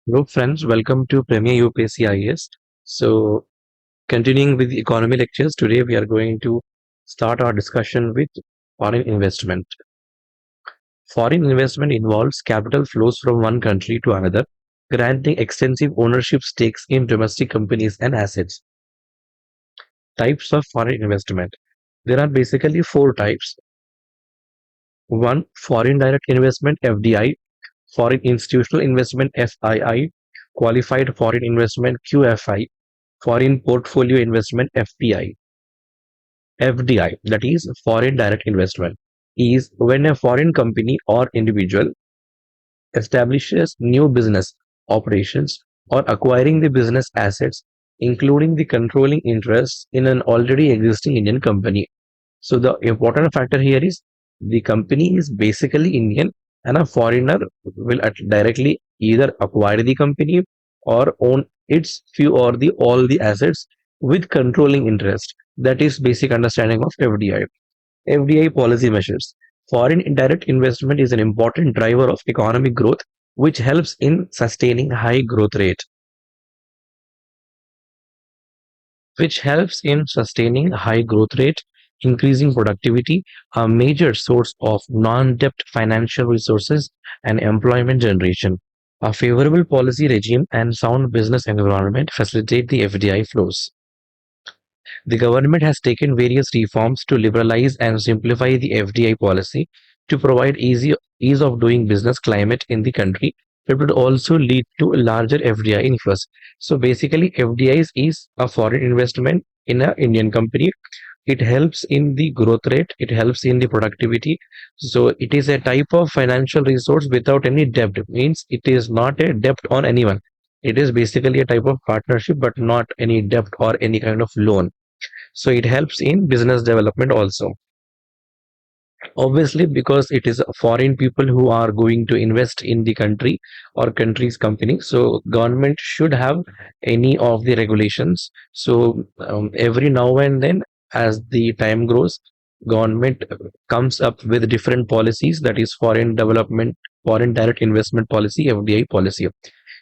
Hello friends, welcome to Premier UPSC IAS. So, continuing with the economy lectures, today we are going to start our discussion with foreign investment. Foreign investment involves capital flows from one country to another, granting extensive ownership stakes in domestic companies and assets. Types of foreign investment. There are basically four types. One, foreign direct investment (FDI), foreign institutional investment (FII), qualified foreign investment (QFI), foreign portfolio investment (FPI). FDI, that is foreign direct investment, is when a foreign company or individual establishes new business operations or acquiring the business assets, including the controlling interests in an already existing Indian company. So the important factor here is the company is basically Indian and a foreigner will directly either acquire the company or own its few or the all the assets with controlling interest. That is basic understanding of FDI. FDI policy measures. Foreign indirect investment is an important driver of economic growth which helps in sustaining high growth rate. Which helps in sustaining high growth rate, increasing productivity, a major source of non-debt financial resources and employment generation. A favorable policy regime and sound business environment facilitate the FDI flows. The government has taken various reforms to liberalize and simplify the FDI policy to provide ease of doing business climate in the country. It would also lead to a larger FDI inflows. So basically, FDIs is a foreign investment in an Indian company. It helps in the growth rate. It helps in the productivity. So it is a type of financial resource without any debt. Means it is not a debt on anyone. It is basically a type of partnership, but not any debt or any kind of loan. So it helps in business development also. Obviously, because it is foreign people who are going to invest in the country or country's company, so government should have any of the regulations. So every now and then, as the time grows, government comes up with different policies, that is foreign development, foreign direct investment policy, FDI policy.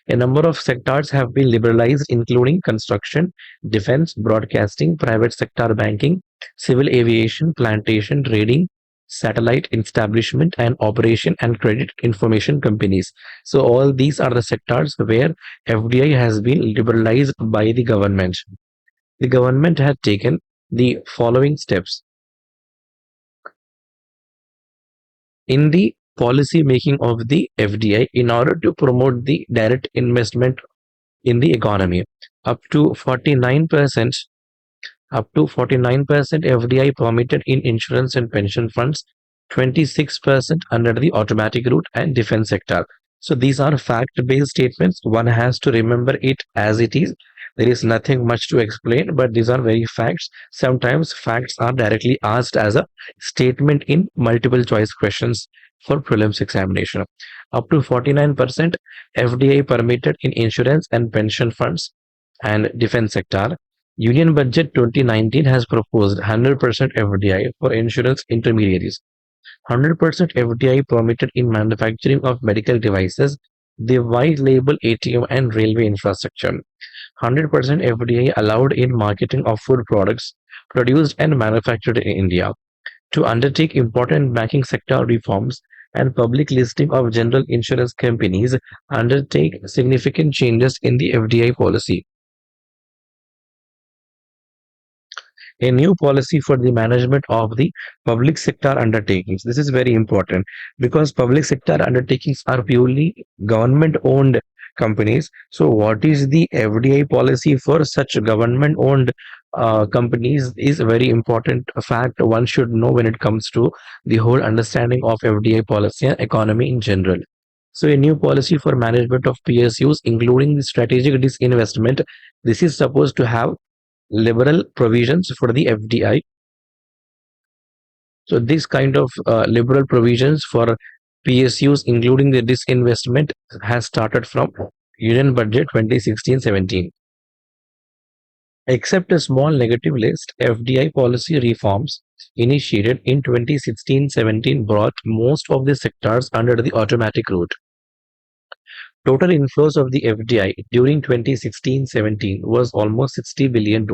A number of sectors have been liberalized, including construction, defense, broadcasting, private sector banking, civil aviation, plantation, trading, satellite establishment and operation, and credit information companies. So all these are the sectors where FDI has been liberalized by the government. The government had taken the following steps in the policy making of the FDI in order to promote the direct investment in the economy. Up to 49%, up to 49% FDI permitted in insurance and pension funds, 26% under the automatic route and defense sector. So these are fact-based statements. One has to remember it as it is. There is nothing much to explain, but these are very facts. Sometimes facts are directly asked as a statement in multiple choice questions for prelims examination. Up to 49% FDI permitted in insurance and pension funds and defense sector. Union Budget 2019 has proposed 100% FDI for insurance intermediaries, 100% FDI permitted in manufacturing of medical devices, the white label ATM and railway infrastructure, 100% FDI allowed in marketing of food products produced and manufactured in India. To undertake important banking sector reforms and public listing of general insurance companies, undertake significant changes in the FDI policy. A new policy for the management of the public sector undertakings. This is very important because public sector undertakings are purely government owned companies. So, what is the FDI policy for such government owned companies is a very important fact one should know when it comes to the whole understanding of FDI policy and economy in general. So, a new policy for management of PSUs, including the strategic disinvestment, this is supposed to have liberal provisions for the FDI. So this kind of liberal provisions for PSUs, including the disinvestment, has started from Union Budget 2016-17. Except a small negative list, FDI policy reforms initiated in 2016-17 brought most of the sectors under the automatic route. Total inflows of the FDI during 2016-17 was almost $60 billion,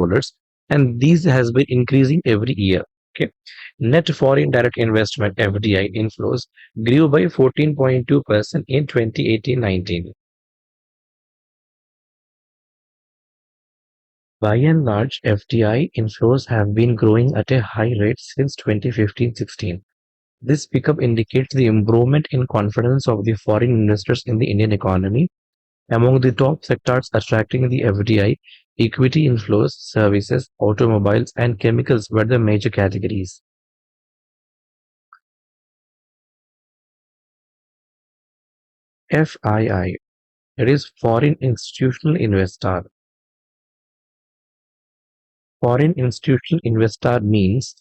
and these has been increasing every year. Okay. Net foreign direct investment FDI inflows grew by 14.2% in 2018-19. By and large, FDI inflows have been growing at a high rate since 2015-16. This pickup indicates the improvement in confidence of the foreign investors in the Indian economy. Among the top sectors attracting the FDI, equity inflows, services, automobiles, and chemicals were the major categories. FII, that is Foreign Institutional Investor. Foreign Institutional Investor means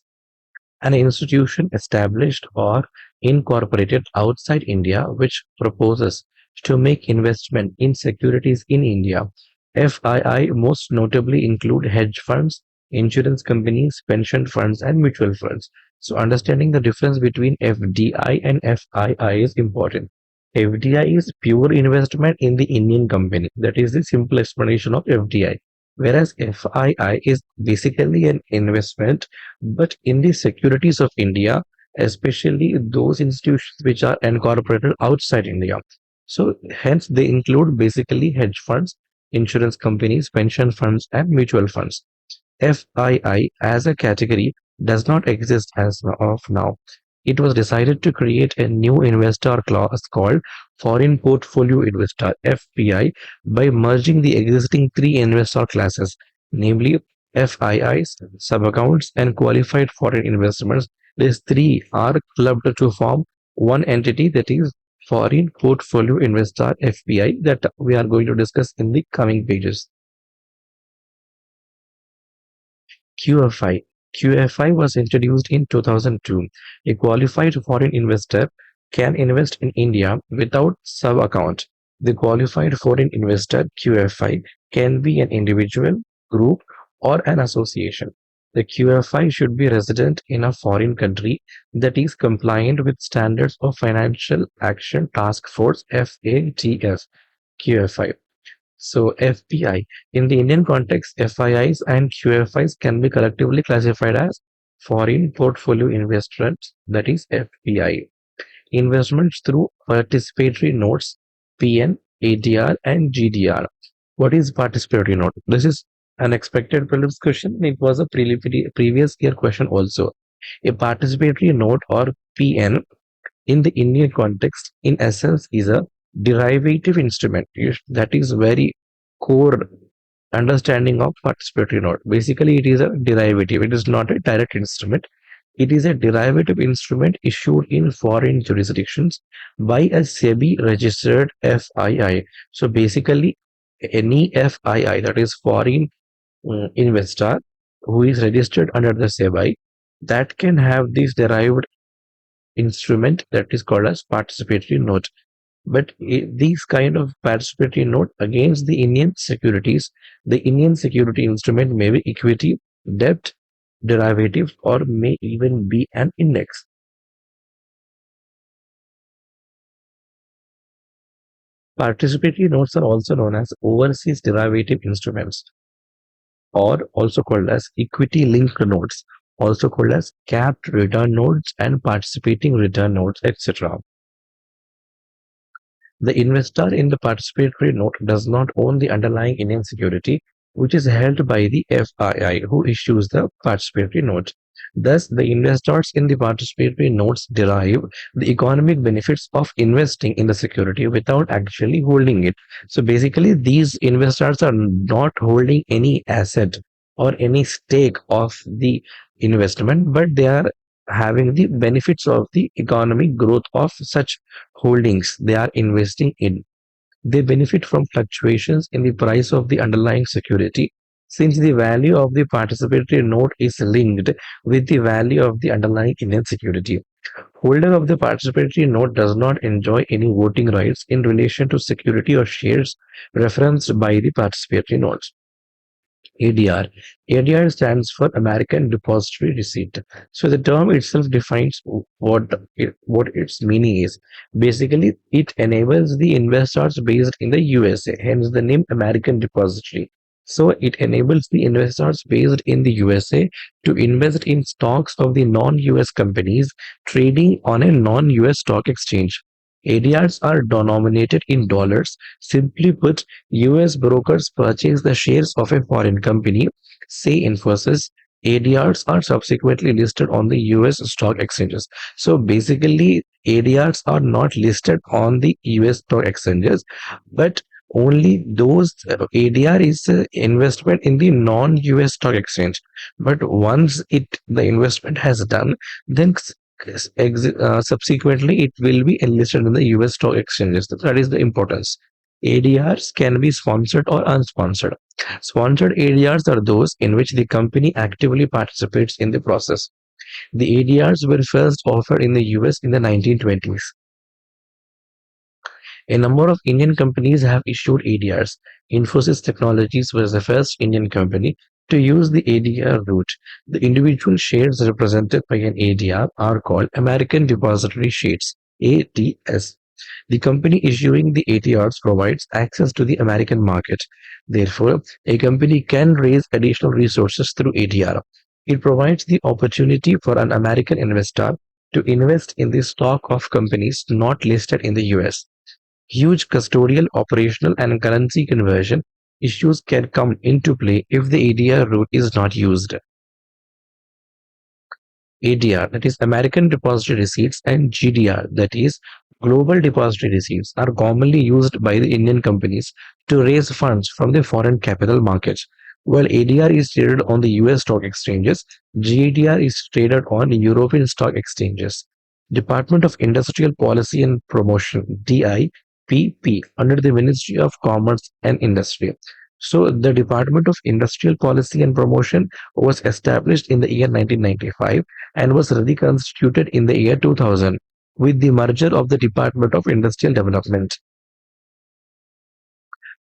an institution established or incorporated outside India which proposes to make investment in securities in India. FII most notably include hedge funds, insurance companies, pension funds, and mutual funds. So, understanding the difference between FDI and FII is important. FDI is pure investment in the Indian company. That is the simple explanation of FDI. Whereas FII is basically an investment but in the securities of India, especially those institutions which are incorporated outside India. So, hence, they include basically hedge funds, insurance companies, pension funds, and mutual funds. FII as a category does not exist as of now. It was decided to create a new investor class called Foreign Portfolio Investor (FPI) by merging the existing three investor classes, namely FIIs, sub-accounts, and qualified foreign investments. These three are clubbed to form one entity, that is Foreign Portfolio Investor (FPI), that we are going to discuss in the coming pages. QFI. QFI was introduced in 2002. A qualified foreign investor can invest in India without sub-account. The qualified foreign investor QFI can be an individual, group, or an association. The QFI should be resident in a foreign country that is compliant with standards of Financial Action Task Force FATF. QFI. So FPI. In the Indian context, FIIs and QFIs can be collectively classified as foreign portfolio investments, that is FPI. Investments through participatory notes, PN, ADR, and GDR. What is participatory note? This is an expected prelims question. It was a previous year question also. A participatory note or PN in the Indian context, in essence, is a derivative instrument. That is very core understanding of participatory note. Basically, it is a derivative. It is not a direct instrument. It is a derivative instrument issued in foreign jurisdictions by a SEBI registered FII. So basically, any FII, that is foreign investor who is registered under the SEBI, that can have this derived instrument that is called as participatory note. But these kind of participatory note against the Indian security instrument may be equity, debt, derivative, or may even be an index. Participatory notes are also known as overseas derivative instruments, or also called as equity linked notes, also called as capped return notes and participating return notes, etc. The investor in the participatory note does not own the underlying Indian security, which is held by the FII, who issues the participatory note. Thus, the investors in the participatory notes derive the economic benefits of investing in the security without actually holding it. So, basically, these investors are not holding any asset or any stake of the investment, but they are having the benefits of the economic growth of such holdings they are investing in. They benefit from fluctuations in the price of the underlying security since the value of the participatory note is linked with the value of the underlying Indian security. Holder of the participatory note does not enjoy any voting rights in relation to security or shares referenced by the participatory notes. ADR. ADR stands for American Depository Receipt. So the term itself defines what its meaning is. Basically, it enables the investors based in the USA, hence the name American Depository. So it enables the investors based in the USA to invest in stocks of the non-US companies trading on a non-US stock exchange. ADRs are denominated in dollars. Simply put, US brokers purchase the shares of a foreign company, say Infosys. ADRs are subsequently listed on the US stock exchanges. So basically, ADRs are not listed on the US stock exchanges, but only those ADR is investment in the non-US stock exchange. But once the investment has done, then subsequently it will be enlisted in the US stock exchanges. That is the importance. ADRs can be sponsored or unsponsored. Sponsored ADRs are those in which the company actively participates in the process. The ADRs were first offered in the US in the 1920s. A number of Indian companies have issued ADRs. Infosys Technologies was the first Indian company to use the ADR route. The individual shares represented by an ADR are called American Depository Shares, ADS. The company issuing the ATRs provides access to the American market. Therefore, a company can raise additional resources through ATR. It provides the opportunity for an American investor to invest in the stock of companies not listed in the US. Huge custodial, operational, and currency conversion issues can come into play if the ADR route is not used. ADR, that is American Depository Receipts, and GDR, that is Global Depository Receipts, are commonly used by the Indian companies to raise funds from the foreign capital markets. While ADR is traded on the US stock exchanges, GDR is traded on European stock exchanges. Department of Industrial Policy and Promotion, DIPP, under the Ministry of Commerce and Industry. So the Department of Industrial Policy and Promotion was established in the year 1995 and was reconstituted in the year 2000 with the merger of the Department of Industrial Development.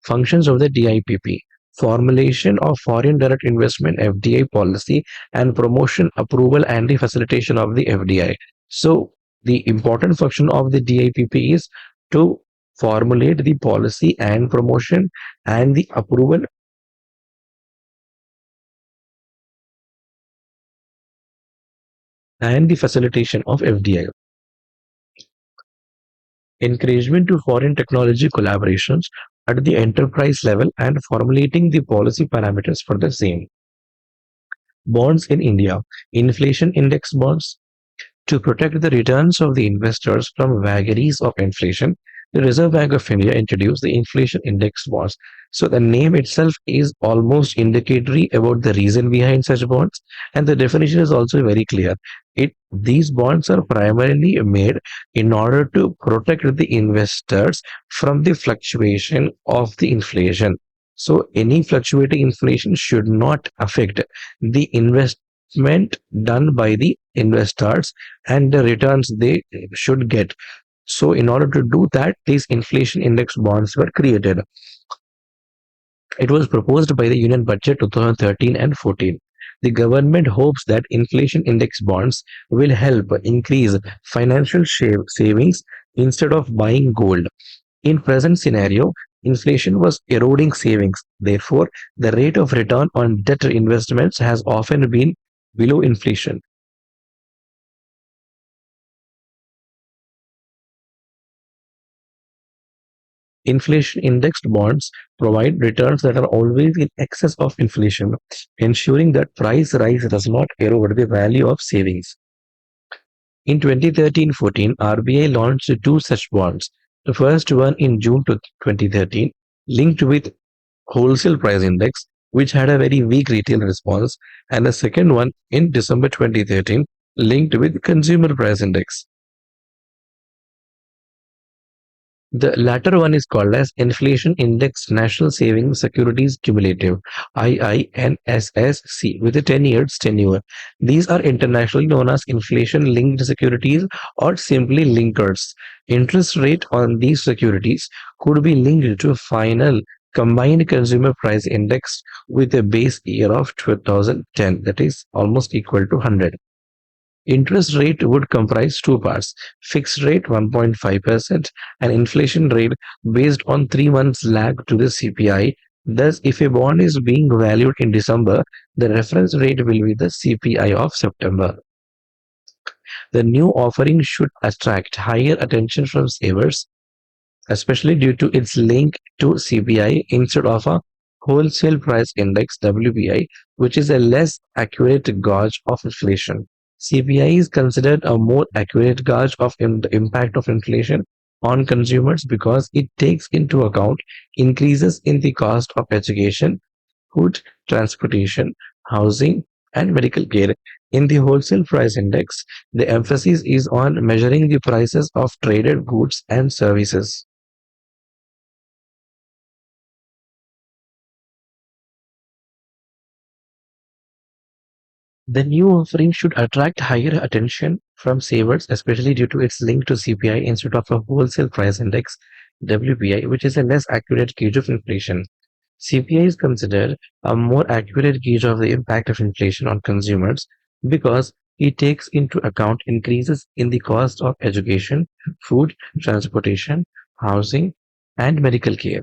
Functions of the DIPP: formulation of foreign direct investment FDI policy and promotion, approval, and the facilitation of the FDI. So the important function of the DIPP is to formulate the policy and promotion and the approval and the facilitation of FDI. Encouragement to foreign technology collaborations at the enterprise level and formulating the policy parameters for the same. Bonds in India. Inflation index bonds. To protect the returns of the investors from vagaries of inflation, the Reserve Bank of India introduced the inflation index bonds. So the name itself is almost indicatory about the reason behind such bonds, and the definition is also very clear. These bonds are primarily made in order to protect the investors from the fluctuation of the inflation. So any fluctuating inflation should not affect the investment done by the investors and the returns they should get. So in order to do that, these inflation index bonds were created. It was proposed by the Union Budget 2013 and 14. The government hopes that inflation index bonds will help increase financial savings instead of buying gold. In present scenario, inflation was eroding savings. Therefore, the rate of return on debt investments has often been below inflation. Inflation indexed bonds provide returns that are always in excess of inflation, ensuring that price rise does not erode the value of savings. In 2013-14, RBI launched two such bonds. The first one in June 2013, linked with wholesale price index, which had a very weak retail response, and the second one in December 2013, linked with consumer price index. The latter one is called as Inflation Indexed National Savings Securities Cumulative, IINSSC, with a 10 years tenure. These are internationally known as inflation-linked securities or simply linkers. Interest rate on these securities could be linked to final combined consumer price index with a base year of 2010, that is almost equal to 100. Interest rate would comprise two parts: fixed rate 1.5% and inflation rate based on 3 months lag to the CPI. Thus, if a bond is being valued in December, the reference rate will be the CPI of September. The new offering should attract higher attention from savers, especially due to its link to CPI instead of a wholesale price index WPI, which is a less accurate gauge of inflation. CPI is considered a more accurate gauge of the impact of inflation on consumers because it takes into account increases in the cost of education, food, transportation, housing, and medical care. In the wholesale price index, the emphasis is on measuring the prices of traded goods and services. The new offering should attract higher attention from savers, especially due to its link to CPI instead of a wholesale price index WPI, which is a less accurate gauge of inflation. CPI is considered a more accurate gauge of the impact of inflation on consumers because it takes into account increases in the cost of education, food, transportation, housing, and medical care.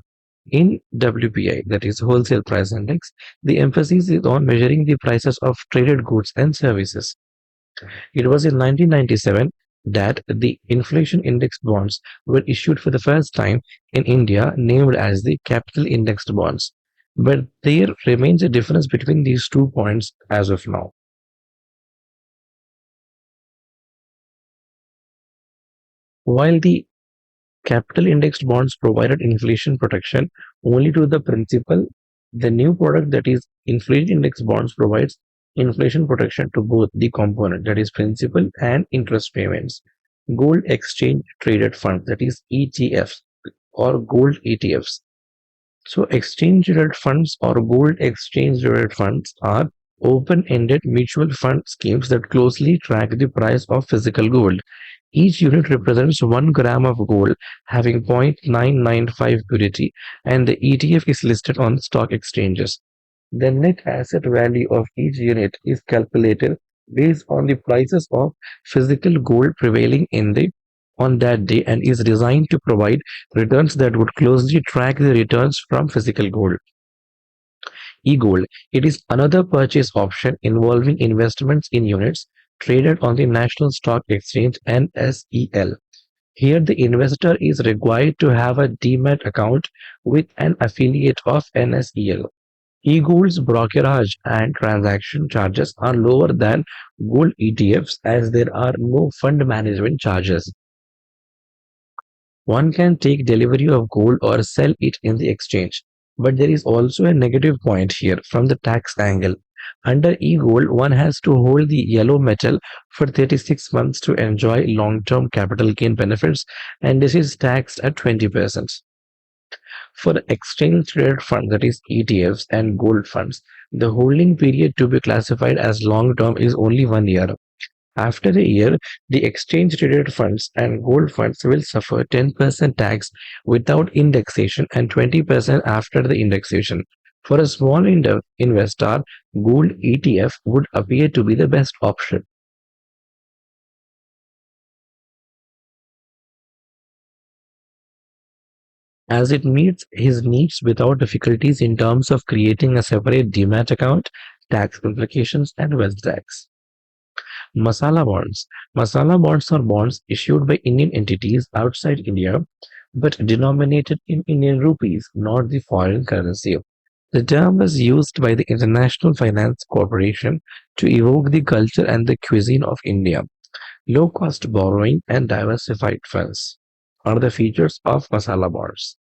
In WPI, that is Wholesale Price Index, the emphasis is on measuring the prices of traded goods and services. It was in 1997 that the inflation indexed bonds were issued for the first time in India, named as the capital indexed bonds. But there remains a difference between these 2 points as of now. While the capital indexed bonds provided inflation protection only to the principal, the new product, that is inflation indexed bonds, provides inflation protection to both the component, that is principal and interest payments. Gold exchange traded funds, that is ETFs or gold ETFs. So exchange traded funds or gold exchange traded funds are open-ended mutual fund schemes that closely track the price of physical gold. Each unit represents 1 gram of gold having 0.995 purity, and the ETF is listed on stock exchanges. The net asset value of each unit is calculated based on the prices of physical gold prevailing in the on that day and is designed to provide returns that would closely track the returns from physical gold. E-gold. It is another purchase option involving investments in units traded on the National Stock Exchange NSEL. Here, the investor is required to have a demat account with an affiliate of NSEL. E-gold's brokerage and transaction charges are lower than gold ETFs as there are no fund management charges. One can take delivery of gold or sell it in the exchange. But there is also a negative point here from the tax angle. Under e-gold, one has to hold the yellow metal for 36 months to enjoy long-term capital gain benefits, and this is taxed at 20%. For exchange traded funds, that is ETFs and gold funds, the holding period to be classified as long-term is only 1 year. After a year, the exchange-traded funds and gold funds will suffer 10% tax without indexation and 20% after the indexation. For a small investor, gold ETF would appear to be the best option, as it meets his needs without difficulties in terms of creating a separate demat account, tax implications, and wealth tax. Masala bonds. Masala bonds are bonds issued by Indian entities outside India but denominated in Indian rupees, not the foreign currency. The term was used by the International Finance Corporation to evoke the culture and the cuisine of India. Low cost borrowing and diversified funds are the features of masala bonds.